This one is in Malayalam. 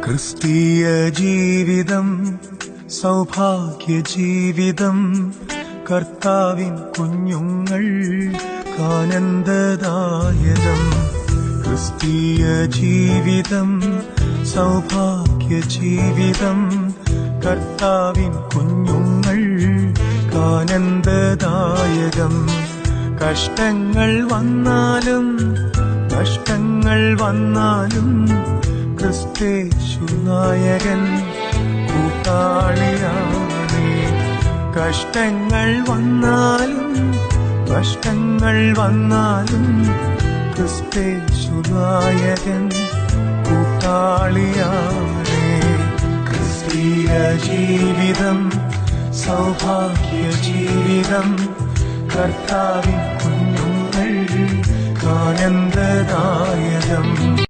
ക്രിസ്തീയ ജീവിതം സൗഭാഗ്യ ജീവിതം, കർത്താവിൻ കുഞ്ഞുങ്ങൾ ആനന്ദദായകം. ക്രിസ്തീയ ജീവിതം സൗഭാഗ്യ ജീവിതം, കർത്താവിൻ കുഞ്ഞുങ്ങൾ ആനന്ദദായകം. കഷ്ടങ്ങൾ വന്നാലും നഷ്ടങ്ങൾ വന്നാലും ക്രിസ്തേശു നായകൻ കൂട്ടാളിയാണേ. കഷ്ടങ്ങൾ വന്നാലും നഷ്ടങ്ങൾ വന്നാലും ക്രിസ്തേശു നായകൻ കൂട്ടാളിയാണേ. ക്രിസ്തീയ ജീവിതം സൗഭാഗ്യ ജീവിതം, കർത്താവിൻ കുഞ്ഞുങ്ങൾ ആനന്ദദായകം.